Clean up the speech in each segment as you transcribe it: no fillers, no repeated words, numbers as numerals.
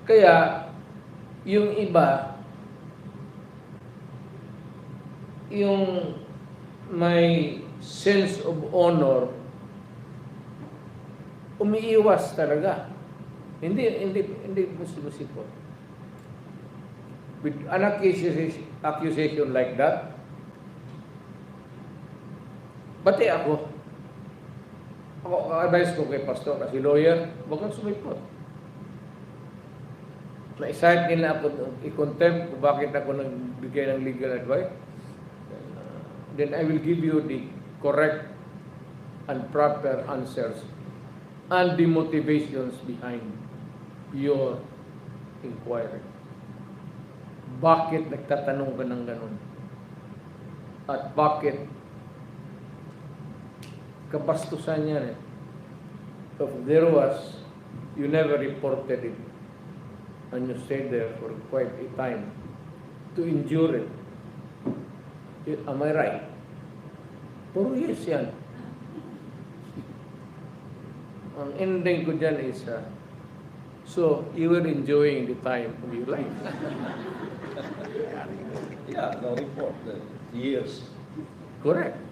Kaya, yung iba, yung may sense of honor, umiiwas talaga. Hindi musipot. With an accusation like that, pati ako advice ko kay pastor kasi lawyer, huwag kang sumipot. Na-excite nila ako i-contempt kung bakit ako nagbigay ng legal advice. Then I will give you the correct and proper answers and the motivations behind your inquiry. Bakit nagtatanong ka ng ganun? At bakit kabastusan yan eh? If there was, you never reported it. And you stayed there for quite a time to endure it. Am I right? Puro yes yan. Ang ending ko dyan is, so you were enjoying the time of your life. Yeah, no report. Years. Correct.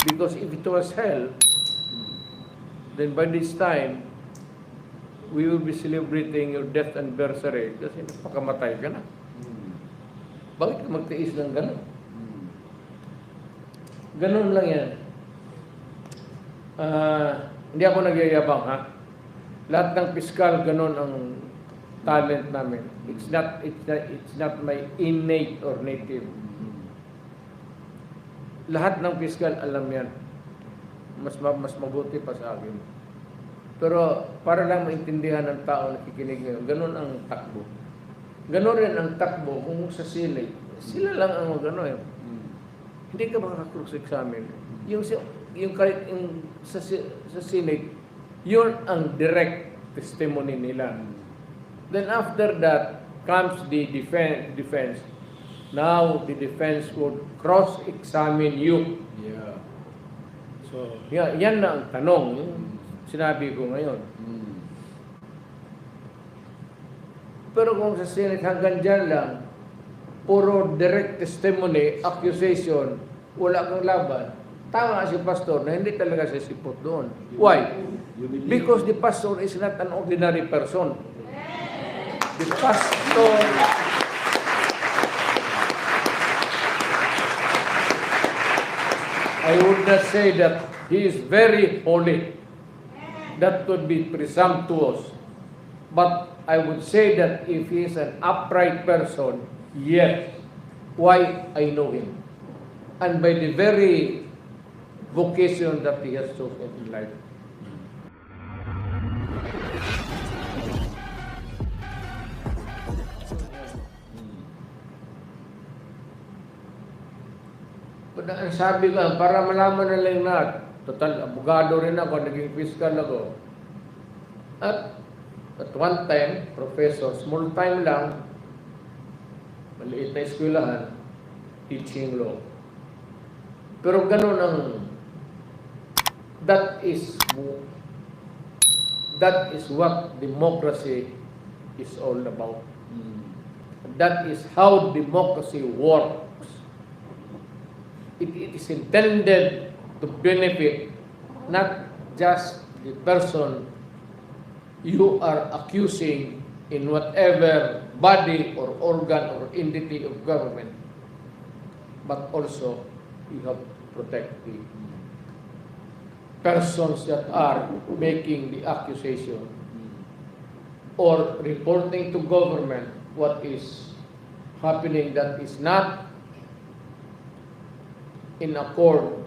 Because if it was hell, then by this time, we will be celebrating your death anniversary kasi napakamatay ka na. Bakit ka magtiis ng gano'n? Ganun lang yan. Hindi ako nagyayabang, ha? Lahat ng piskal, ganun ang talent namin. It's not my innate or native. Lahat ng piskal alam yan. Mas mabuti pa sa akin. Pero para lang maintindihan ng tao na kikinig ngayon, ganun ang takbo. Ganun rin ang takbo kung sa silay. Sila lang ang gano'n. Hindi ka makaka-cross-examine. Yung sa Senate, yun ang direct testimony nila. Then after that comes the defense. Now the defense would cross-examine you. Yeah. So, yan na ang tanong. Yung sinabi ko ngayon. Pero kung sa Senate hanggang dyan lang, puro direct testimony, accusation, wala kang laban, tama si pastor na hindi talaga siya sipot doon. Why? Because the pastor is not an ordinary person. The pastor I would not say that he is very holy. That would be presumptuous. But I would say that if he is an upright person, yes. Why? I know him. And by the very vocation that he has chosen in life. Ang sabi ko, para malaman na lang lahat, total, abogado rin ako, naging fiscal ako. At one time, professor, small time lang, maliit na eskwelahan, teaching law. Pero ganun ang, that is what democracy is all about. That is how democracy works. It is intended to benefit not just the person you are accusing in whatever body or organ or entity of government, but also you have to protect the persons that are making the accusation or reporting to government what is happening that is not in accord,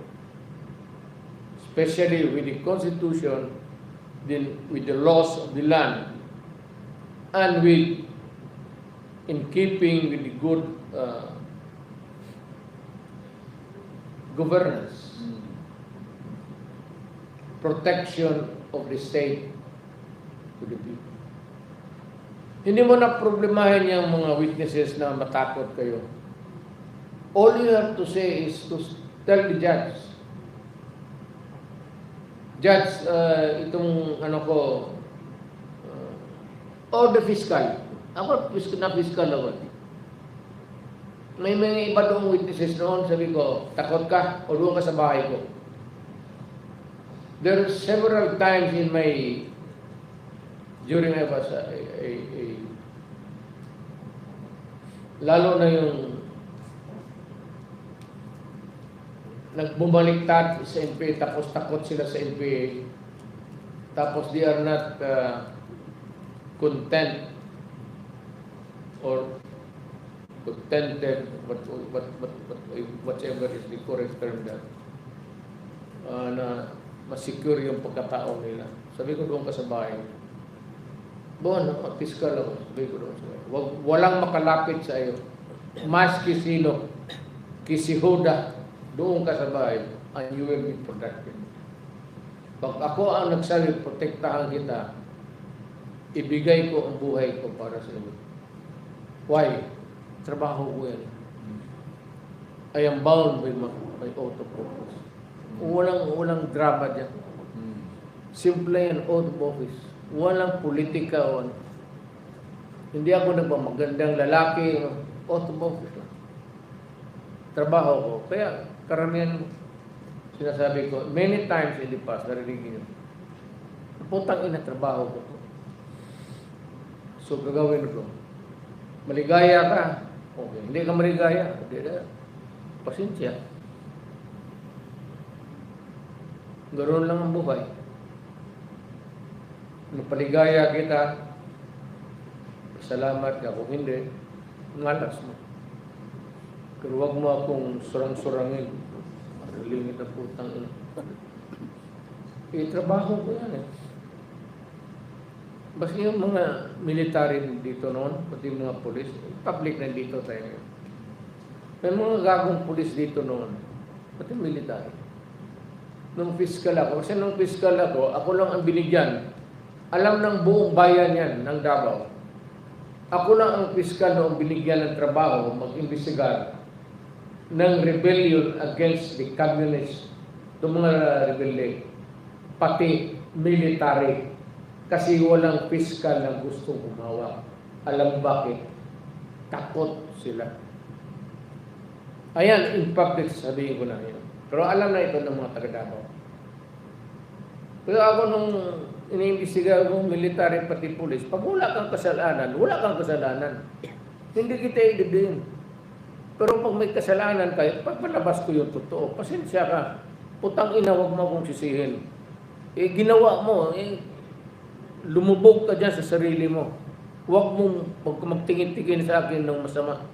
especially with the Constitution, with the laws of the land, and in keeping with the good governance, protection of the state to the people. Hindi mo na problemahin yung mga witnesses na matakot kayo. All you have to say is to tell the judge, Judge, itong ano ko, or the fiscal. Ako, fiscal ako. May mga iba doong witnesses noon, sabi ko, takot ka o doon ka sa bahay ko. There are several times in my, during I was lalo na yung nagbumaliktad sa NPA, tapos takot sila sa NPA, tapos they are not content or contented, whatever is the correct term that, na masecure yung pagkatao nila. Sabi ko doon ka sa bahay. Doon, fiscal ako. Sabi ko doon sa bahay. Walang makalapit sa iyo. Maski sino, kisihuda, doon ka sa bahay, and you will be protected. Pag ako ang nagsabi, protektahan kita, ibigay ko ang buhay ko para sa iyo. Why? Trabaho ko yan. I am bound by my oath of office. Walang drama dyan. Simple yan, oath of office. Walang politika o ano. Hindi ako nagmamagandang lalaki, oath of office lang. Trabaho ko. Kaya karamihan sinasabi ko, many times in the past, narinig nyo, putang ina, trabaho ko. So gagawin ko. Maligaya ka. Okay. Hindi ka maligaya. Hindi na. Pasensya. Ganoon lang ang buhay. Mapaligaya kita. Salamat ka. Kung hindi, ngalas mo. Pero huwag mo akong surang-surangin. Marilingit na putang ina. Trabaho ko yan eh. Basta yung mga military dito noon, pati mga polis, public na dito tayo. May mga gagong polis dito noon, pati military. Nung fiscal ako, kasi nung fiscal ako lang ang binigyan. Alam ng buong bayan yan, ng Davao. Ako lang ang fiscal noong binigyan ng trabaho, mag-imbestigar ng rebellion against the communists, itong mga rebelde, pati military. Kasi walang fiscal na gustong gumawa. Alam bakit? Takot sila. Ayan, in public, sabihin ko na yun. Pero alam na ito ng mga taga-Davao. Pero ako nung iniimbestiga ko, military pati pulis, pag wala kang kasalanan, wala kang kasalanan. Hindi kita ididiin. Pero pag may kasalanan kayo, pagpalabas ko yung totoo, pasensya ka. Putang ina, huwag mo akong sisihin. Ginawa mo, lumubog ka dyan sa sarili mo. Huwag mong magtingin-tingin sa akin ng masama.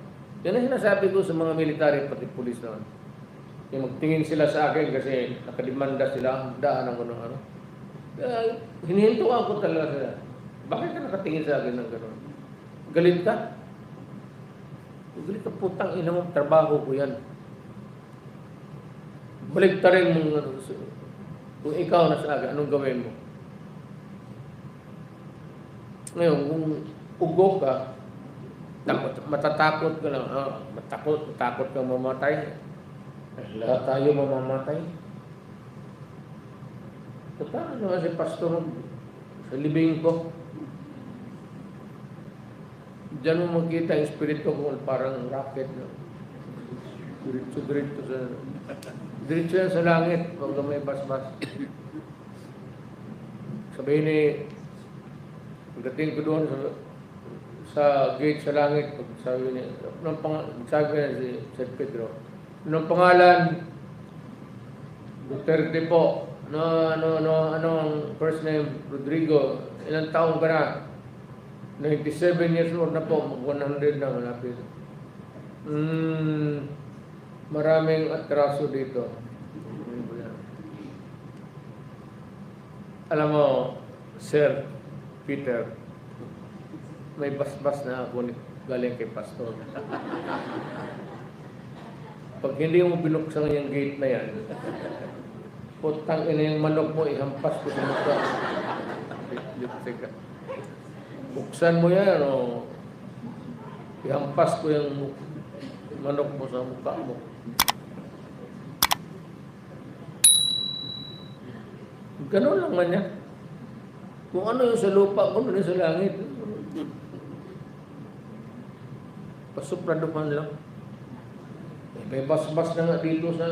Yan ang sinasabi ko sa mga military pati pulis naman. Yung magtingin sila sa akin kasi nakadimanda sila, daan ng ano-ano. Hinihintuan ko talaga sila. Bakit ka nakatingin sa akin ng gano'n? Galit ka? Galit ka, putang ina mo, trabaho ko yan. Balik ta rin mong kung ikaw na sa akin, anong gawin mo? Ngayon, kung ugo ka, matatakot ka lang, matakot kang mamatay. Lahat tayo mamamatay. Totoo naman si pastor sa libing ko. Diyan mo makita yung espiritu ko parang rocket. No? Diretso yan sa langit pag may basbas. Sabihin ni pagdating ko doon sa gate sa langit, sabi niya si St. Pedro, anong pangalan? Duterte po. Anong first name? Rodrigo. Ilang taong ka na? 97 years old na po. 100 na malapit. Maraming atraso dito. Alam mo, Sir Peter, may basbas na ako galing kay pastor. Pag hindi mo binuksan yung gate na yan, putang ina yung manok mo, ihampas ko sa mukha. Buksan mo yan, o ihampas ko yung manok mo sa mukha mo. Ganun lang man yan. Kung ano yung sa lupa, kung ano yung sa langit. Pasupraduhan lang. May bas-bas na nga dito sa...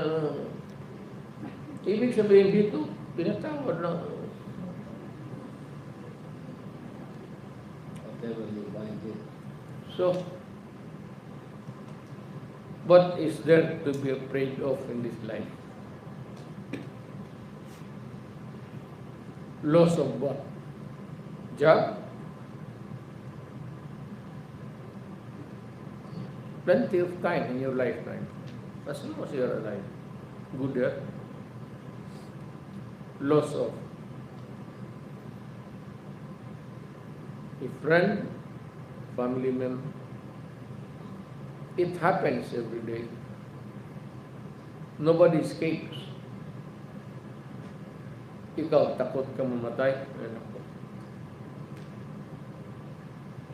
ibig sabihin dito, pinatawad lang. Whatever you find it. So, what is there to be afraid of in this life? Loss of what? Job? Plenty of time in your lifetime. As long as you're alive. Good health. Loss of a friend, family member. It happens every day. Nobody escapes. Ikaw, takot ka mamatay? Ay, naku.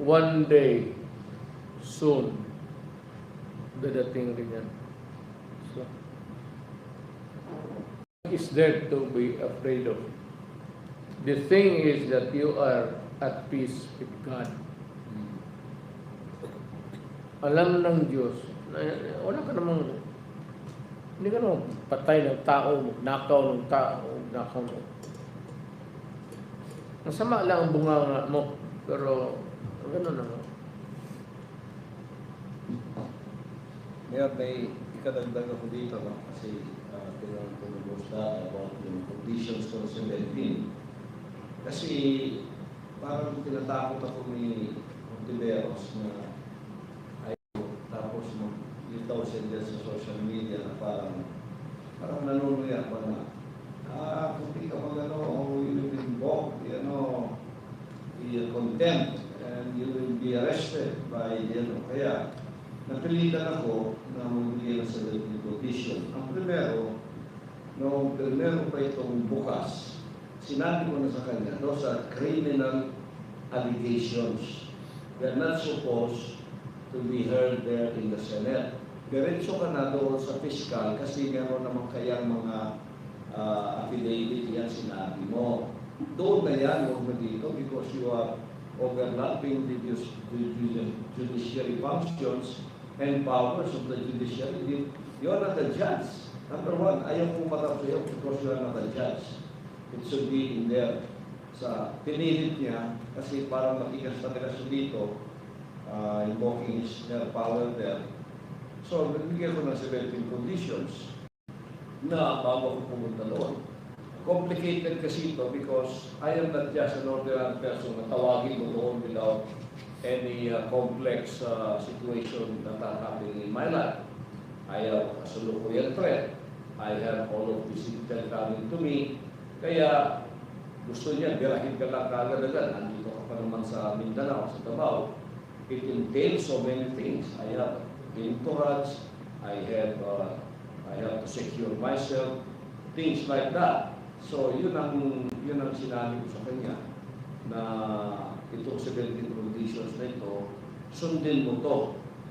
One day, soon, dadating rin yan. So, what is there to be afraid of? The thing is that you are at peace with God. Alam ng Diyos, na wala ka namang, hindi ka namang patay ng tao, magnakaw ng tao, magnakaw mo. Masama lang ang bunganga mo, pero gano'n naman. Ngayon, may ikadagdag ako dito, no? Kasi tinanong ko ng Bosta about yung conditions for 17. Kasi parang tinatakot ako ni Ontiveros na tapos yung daw siya dyan sa social media na parang nanunuya pa na kung di ka magano, you will be invoked, contempt, and you will be arrested by, kaya napilitan ako na magbigay ng 17 condition. Ang primero pa itong bukas, sinabi ko na sa kanya, those are criminal allegations. They are not supposed to be heard there in the Senate. Diretso ka na doon sa fiscal kasi meron naman kayang mga affidavit yan sinabi mo. Doon na yan, huwag mo dito because you are overlapping the judiciary functions and powers of the judiciary. You are not a judge. Number one, ayaw kong matap sa'yo because you are not a judge. It should be in there. Sa pinilit niya, kasi parang matigas talaga siya dito, invoking his power there. So, nagbigay ko ng 17 conditions na bago ako pumunta doon. Complicated kasi ito because I am not just an ordinary person na tawagin mo doon without any complex situation that are happening in my life. I have a solukuyan threat. I have all of this intel coming to me. Kaya gusto niya, birahin ka lang kagad-agad. Nandito ka pa naman sa Mindanao, sa Davao. It entails so many things. I have entourage, I have to secure myself, things like that. So yun ang sinabi ko sa kanya na itong 17 conditions na ito, sundin mo to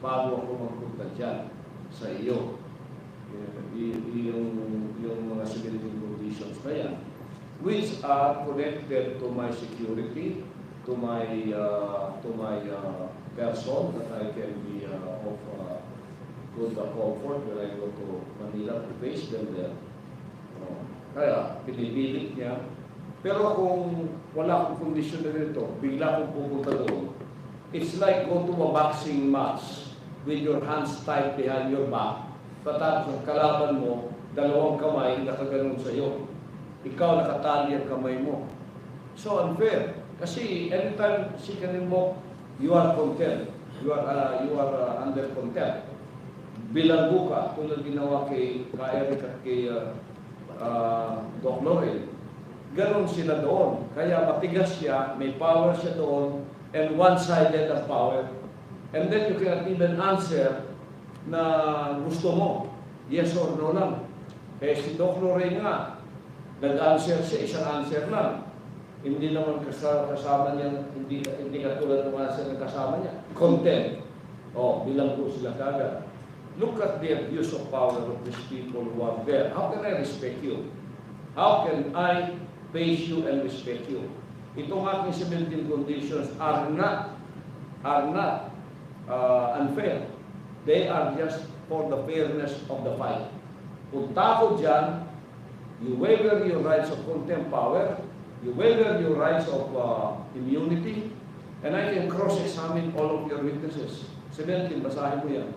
bago ako magpunta dyan sa iyo. Yung mga 17 conditions na yan, which are connected to my security, to my person, that I can be of good comfort when I go to Manila to face them there. Kaya, pinipilit niya. Pero kung wala akong kondisyon na nito, bigla akong pupunta doon, it's like go to a boxing match with your hands tied behind your back. Patapos ang kalaban mo, dalawang kamay nakaganon sa iyo. Ikaw nakatali ang kamay mo. So unfair. Kasi anytime she can invoke, you are content. You are under contempt. Bilanggo ka, tulad ginawa kay Eric at kay Doc Laurel. Ganon sila doon. Kaya matigas siya, may power siya doon, and one-sided ang power. And then you cannot even answer na gusto mo. Yes or no lang. Eh si Doc Laurel nga, nag-answer siya, isang answer lang. Hindi naman kasama niya, hindi katulad ng answer ng kasama niya. Content. Bilang po sila kagad. Look at the abuse of power of these people who are there. How can I respect you? How can I face you and respect you. Itong aking 17 conditions are not unfair. They are just for the fairness of the fight. Kung tako dyan, you waiver your rights of contempt power, you waiver your rights of immunity, and I can cross-examine all of your witnesses. 17, basahin mo yan.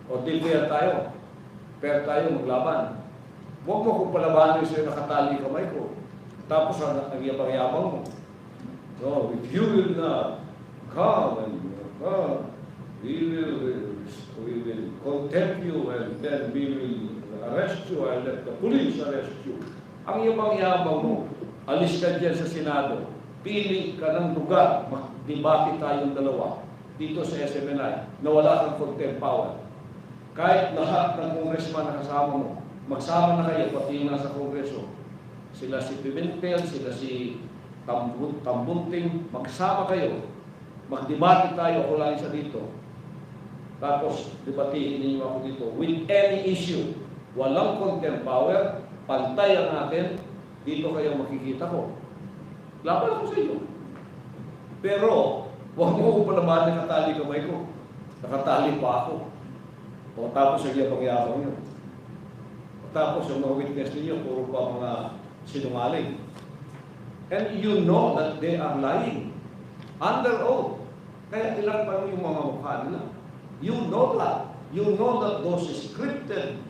O di fair tayo. Fair tayo, maglaban. Huwag mo kung palabanin sa'yo nakatali kamay ko. Tapos ang yabang-yabang mo. So, if you will not come and we will contempt you and then we will arrest you and let the police arrest you. Ang yabang-yabang mo, alis ka dyan sa Senado. Pili ka ng lugar. Debate tayong dalawa dito sa SMNI na wala kang contempt power. Kahit lahat ng congressman na kasama mo, magsama na kayo, pati na sa kongreso. Sila si Pimentel, sila si Tambunting, magsama kayo. Magdebate tayo, ako lang isa dito. Tapos, debatiin ninyo ako dito. With any issue, walang contempt power, pantay ang atin, dito kayo makikita ko. Laban ako sa iyo. Pero, huwag mo ko palaman nakatali kamay ko. Nakatali pa ako. O tapos ang yabang-yabang yun. O tapos yung mga witness ninyo, puro pa mga sinungaling. And you know that they are lying. Under oath. Kaya ilan pa yung mga mukha nila. You know that. You know that those scripted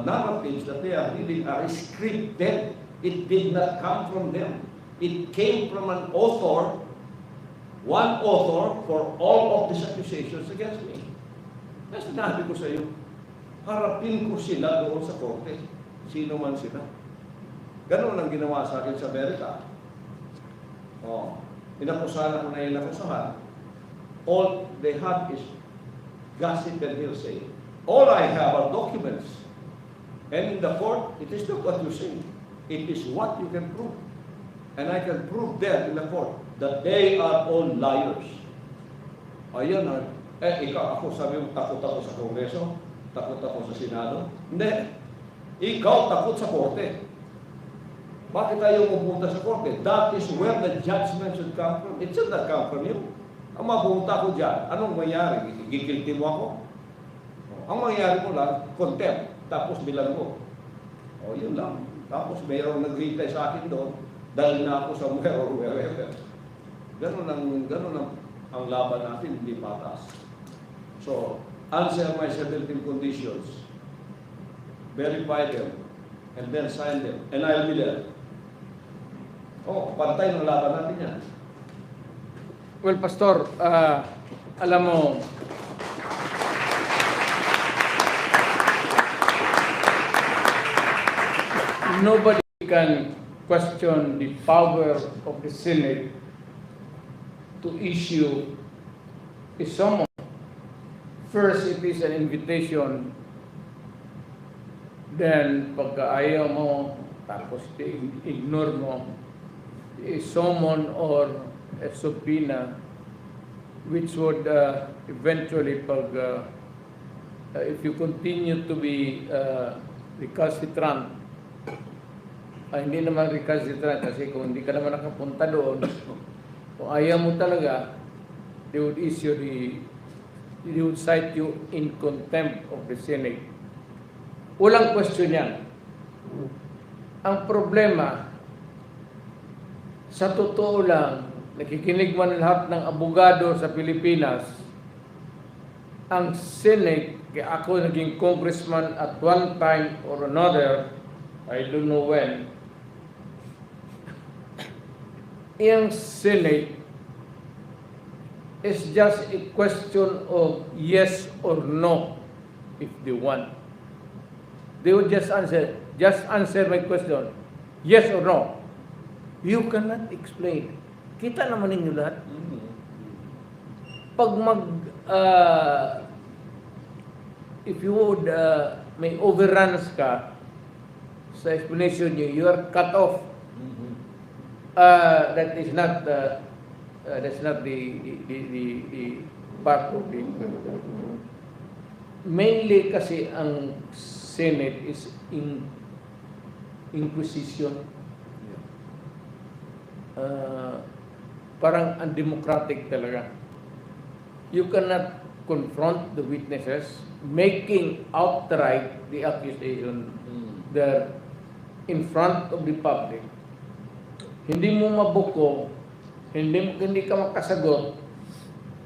narratives that they are reading are scripted. It did not come from them. It came from an author, one author for all of these accusations against me. Kaya sinabi ko sa iyo, harapin ko sila doon sa korte. Sino man sila. Ganun ang ginawa sa akin sa Amerika. Inakusahan ko na inakusahan. All they have is gossip and hearsay. All I have are documents. And in the court, it is not what you say. It is what you can prove. And I can prove there in the court that they are all liars. Ayun na. Ikaw, ako sabi mo, takot ako sa Kongreso, takot ako sa Senado. Hindi. Ikaw takot sa korte. Bakit tayo pupunta sa korte? That is where the judgment should come from. It should not come from you. Ang mapunta ko dyan, anong mangyari? Gigilty mo ako? Ang mangyari mo lang, contempt. Tapos bilang mo. Yun lang. Tapos mayroong nag-reply sa akin doon, dahil na ako sa wherever. Ganun ang laban natin, hindi patas. So, answer my 17 conditions, verify them, and then sign them, and I'll be there. Pantay ng laban natin yan. Well, Pastor, alam mo, nobody can question the power of the Senate to issue a summons. First, it is an invitation. Then, pagka ayaw mo, tapos ignore mo, a summon or a subpoena, which would eventually, if you continue to be recalcitrant, hindi naman recalcitrant kasi kung hindi ka naman nakapunta doon, kung ayaw mo talaga, they would cite you in contempt of the Senate. Walang question yan. Ang problema, sa totoo lang, nakikinig man lahat ng abogado sa Pilipinas, ang Senate, kaya ako naging congressman at one time or another, I don't know when, yung Senate is just a question of yes or no if they want. They would just answer my question, yes or no. You cannot explain. Kita naman ninyo lahat. Pag if you would may overruns ka sa explanation nyo, you are cut off. That's not the part of the mainly kasi ang Senate is Inquisition. Parang undemocratic talaga. You cannot confront the witnesses, making outright the accusation there in front of the public. Hindi mo mabuko, hindi ka makasagot.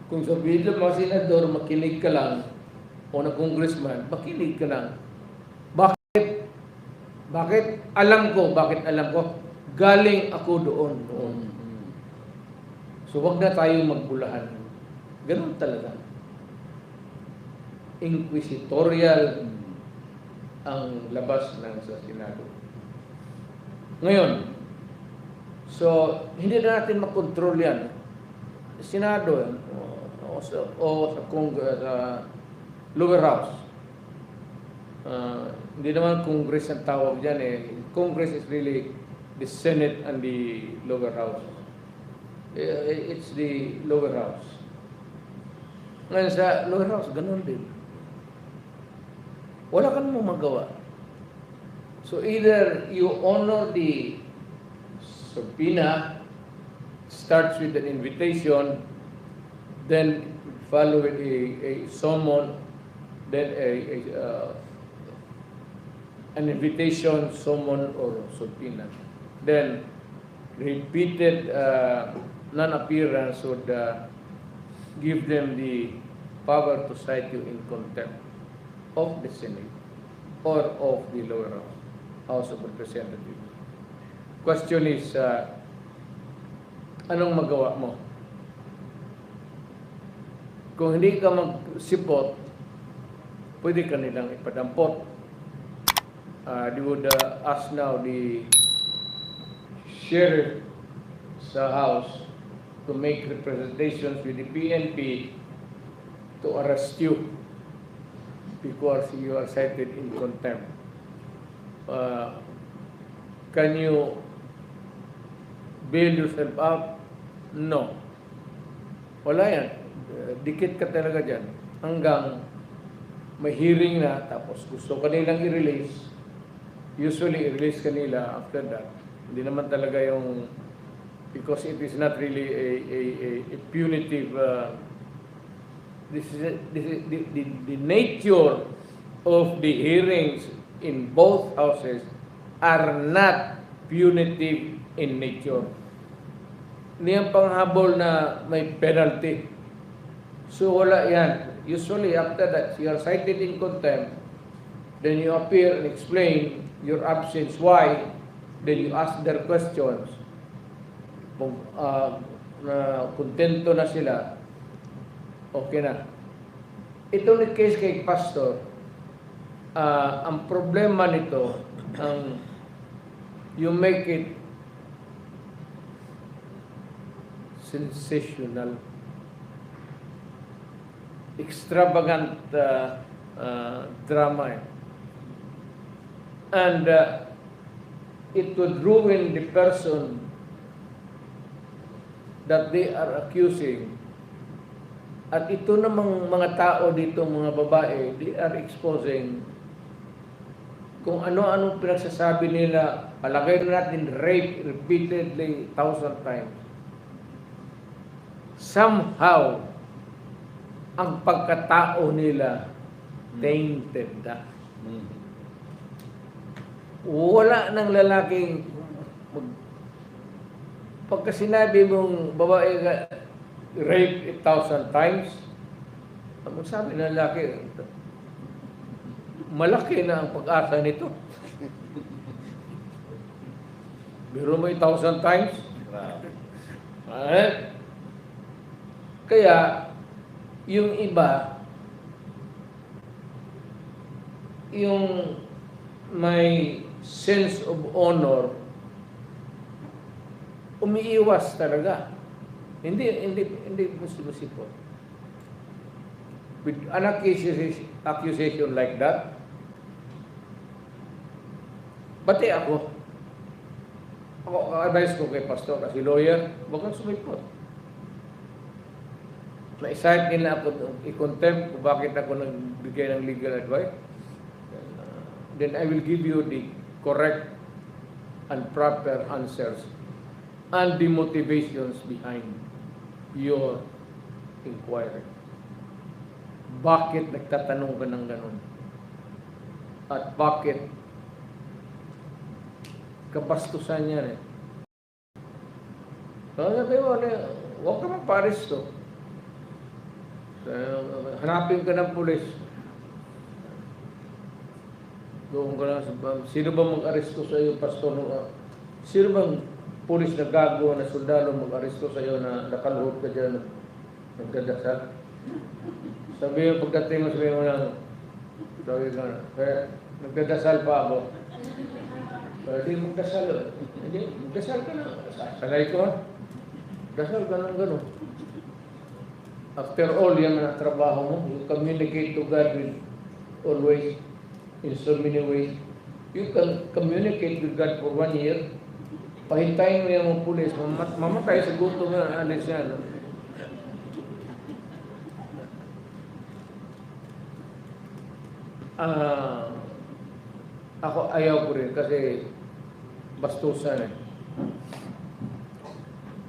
Kung sabihin ng mga senador, makinig ka lang, o na congressman, makinig ka lang. Bakit? Bakit alam ko? Galing ako doon. So wag na tayong magbulahan. Ganun talaga. Inquisitorial ang labas ng sa Senado. Ngayon, so hindi na natin makontrol yan. Senado o sa Congress, lower house. Hindi naman Congress ang tawag dyan eh. Congress is really the Senate and the lower house. It's the lower house. Ngayon sa lower house, ganun din. Wala ka namang magawa. So either you honor the subpoena, starts with an invitation, then follow with a summon, then an invitation, summon, or subpoena. Then repeated non-appearance would give them the power to cite you in contempt of the Senate or of the lower House of Representatives. Question is, anong magawa mo? Kung hindi ka magsipot, pwede ka nilang ipadampot. They would ask now the sheriff sa House to make representations with the PNP to arrest you because you are cited in contempt. Can you bail yourself out? No. Wala yan. Dikit ka talaga dyan. Hanggang may hearing na, tapos gusto ka nilang i-release. Usually, i-release ka nila after that. Hindi naman talaga yung, because it is not really a punitive, this is the nature of the hearings in both houses are not punitive in nature. Hindi ang panghabol na may penalty. So wala yan. Usually after that, you are cited in contempt, then you appear and explain your absence, why, then you ask their questions. Kung kontento na sila, okay na. Itong case kay Pastor, ang problema nito, you make it sensational, extravagant drama. And it would ruin the person that they are accusing. At ito namang mga tao dito, mga babae, they are exposing kung ano-anong pinagsasabi nila. Palagay na natin rape repeatedly 1,000 times. Somehow, ang pagkatao nila tainted na. Wala ng lalaking pagka sinabi mong babae ka rape 1,000 times, ang sabi ng lalaki, malaki na ang pag-asa nito. Biro mo 1,000 times? Kaya, yung iba, yung may sense of honor, umiiwas talaga. Hindi musipot. With an accusation like that, pati ako advice ko kay Pastor, kasi lawyer, huwag kang sumipot. Na-cite nila ako, i-contempt kung bakit ako nagbigay ng legal advice. Then I will give you the correct and proper answers and the motivations behind your inquiry. Bakit nagtatanong ka ng ganun? At bakit kabastusan yan eh? Sabi mo, huwag ka magpa-aresto. Hanapin ka ng pulis. Doon ka lang sa sino ba mag-aresto sa iyo, pastor? Sino bang pulis na gago na sundalo mag-aresto sa iyo na nakaluhod ka dyan, nagdadasal? Sabi mo, pagdating mo, sabi mo lang, sabi ka na, nagdadasal pa ako. Hindi magdasal. Hindi, magdasal ka na. Sanay ko. Dasal ka ng gano'n. After all, yan ang trabaho mo. You communicate to God with always, in so many ways. You can communicate with God for 1 year. Pahintayin mo yung mga pulis. Mamatay sa gutom na alis yan. Ako ayaw ko rin kasi bastusan eh.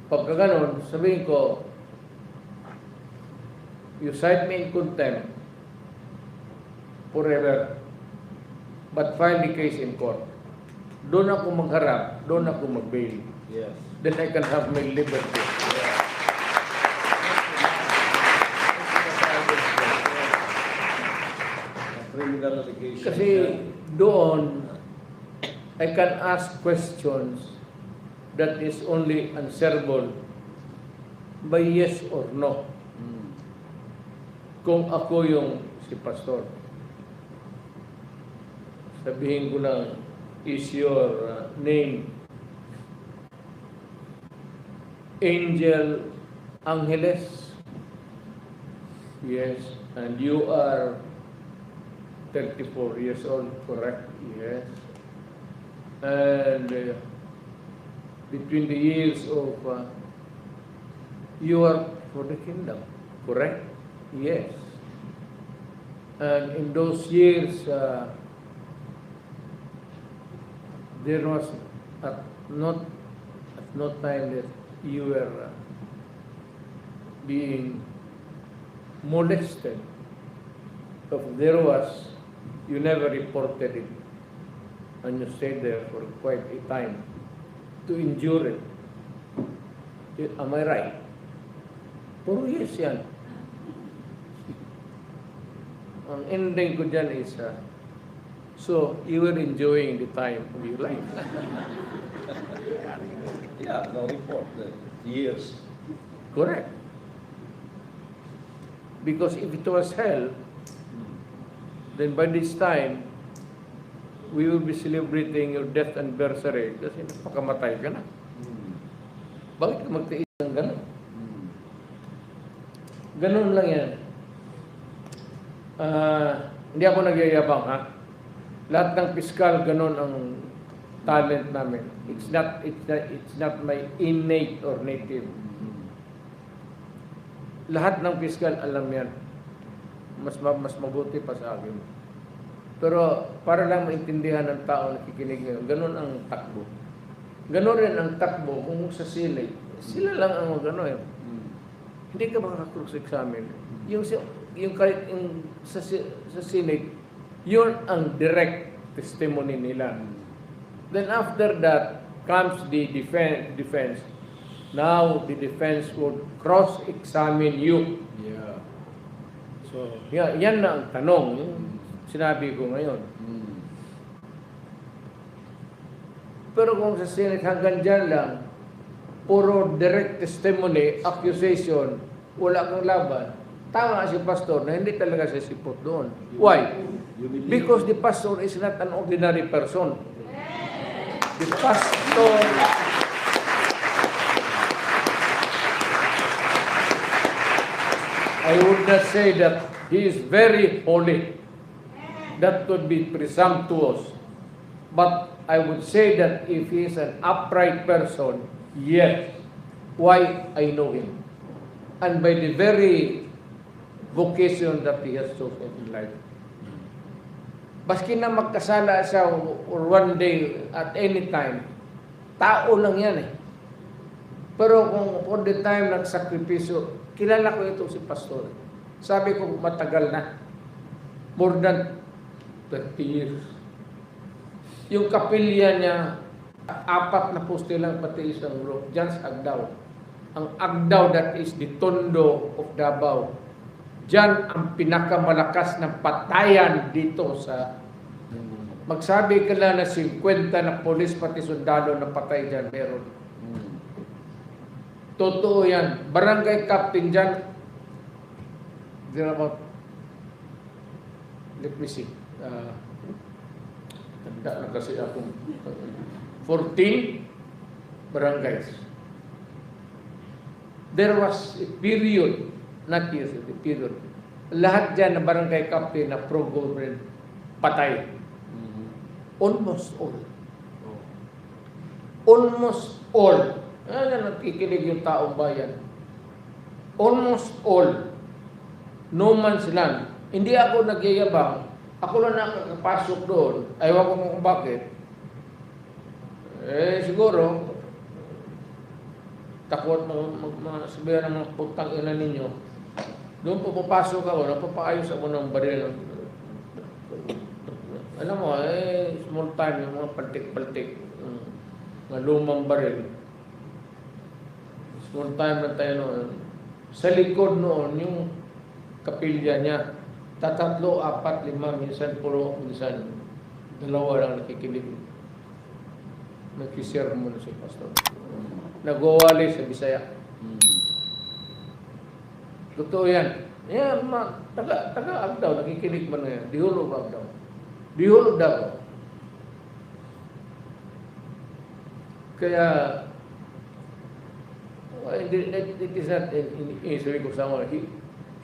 Pagka ganon, sabihin ko, you cite me in contempt forever, but file the case in court. Doon ako magharap, doon ako mag-bail. Yes. Then I can have my liberty. Criminal allegation. Kasi doon, I can ask questions that is only answerable by yes or no. Kung ako yung si pastor, sabihin ko lang, is your name Angel Angeles? Yes. And you are 34 years old, correct? Yes. And between the years of you are for the kingdom, correct? Yes. And in those years, there was no time that you were being molested. If there was, you never reported it, and you stayed there for quite a time to endure it. Am I right? Puro yes yan. Ang ending ko dyan is, so you were enjoying the time of your life. Yeah, no report. Years. Correct. Because if it was hell, then by this time, we will be celebrating your death anniversary kasi napakamatay ka na. Bakit ka magtiis ng gano'n? Ganun lang yan. Hindi ako nagyayabang, ha? Lahat ng piskal, ganun ang talent namin. It's not my innate or native. Lahat ng piskal, alam yan. Mas mabuti pa sa akin. Pero para lang maintindihan ng tao na kikinig ngayon, ganun ang takbo. Ganun rin ang takbo kung sa silay. Sila lang ang gano'n. Hindi ka makaka-cross-examine. Yung sa Senate, yun ang direct testimony nila. Then after that comes the defense. Now the defense would cross-examine you. Yeah. So, yan na ang tanong. Yung sinabi ko ngayon. Pero kung sa Senate hanggang dyan lang, puro direct testimony, accusation, wala kang laban, tama si pastor na hindi talaga siya sipot doon. Why? Because the pastor is not an ordinary person. The pastor I would not say that he is very holy. That would be presumptuous. But I would say that if he is an upright person, yes. Why? I know him. And by the very vocation that he has chosen in life. Baski na magkasala siya or one day at any time, Tao lang yan eh. Pero kung all the time nagsakripisyo, kilala ko ito si pastor. Sabi ko matagal na. More than 30 years. Yung kapilya niya, 4 na poste lang pati isang roof. Diyan sa Agdao. Ang Agdao, that is the Tondo of Davao. Diyan ang pinakamalakas ng patayan dito sa... Magsabi ka lang na 50 na polis pati sundalo na patay dyan, meron. Totoo yan. Barangay captain dyan, there about, let me see, tanda na kasi akong 14 barangays. There was a period, not years, a period, lahat dyan na barangay captain na pro-government patay. Almost all. Almost all. Ayan, nakikinig yung taong bayan. Almost all. No man's land. Hindi ako nagyayabang. Ako lang nakakapasok doon. Ayaw ko kung bakit. Siguro, takot sabihan ng mga putang ina ninyo. Doon pupapasok ako, napapaayos ako ng baril. Alam mo, small time, yung mga paltik-paltik, mga lumang baril. Small time na tayo noon. Sa likod noon, yung kapilya niya, 3, 4, 5, minsan puro, minsan 2 lang nakikinig. Nag-share muna si pastor. Nag-uwali sa Bisaya. Totoo yan. Yan, taga-Agdao, nakikinig man na yan. The whole of Agdao. The whole of Davao. Kaya, it is not sabi ko sa mga,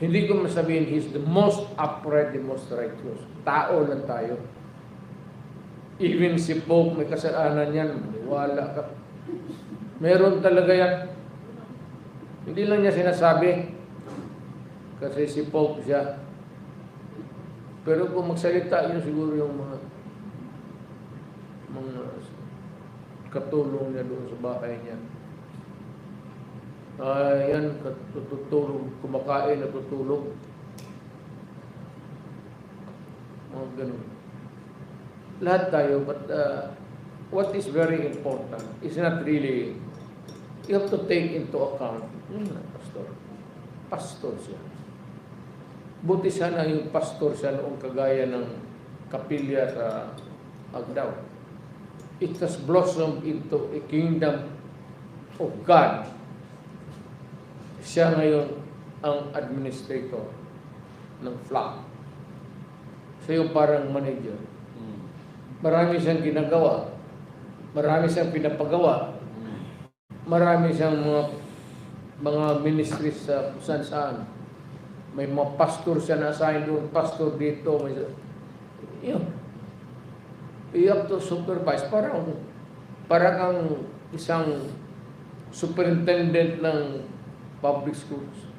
hindi ko masabihin he's the most upright, the most righteous. Tao lang tayo. Even si Pope may kasalanan yan, wala ka. Meron talaga yan. Hindi lang niya sinasabi. Kasi si Pope siya. Pero kung magsalita yun, siguro yung mga katulong niya doon sa bahay niya. Yan, tutulog, kumakain, natutulog. Mga ganun. Lahat tayo, but what is very important is not really, you have to take into account, pastor. Pastor siya. Buti sana yung pastor siya noong kagaya ng kapilya sa Agdao. It has blossomed into a kingdom of God. Siya ngayon ang administrator ng flock. Siya yung parang manager. Marami siyang ginagawa. Marami siyang pinapagawa. Marami siyang mga ministries sa saan-saan. May mga pastor siya na-assign doon, pastor dito. Yun. You have to supervise. Parang kang isang superintendent ng public schools.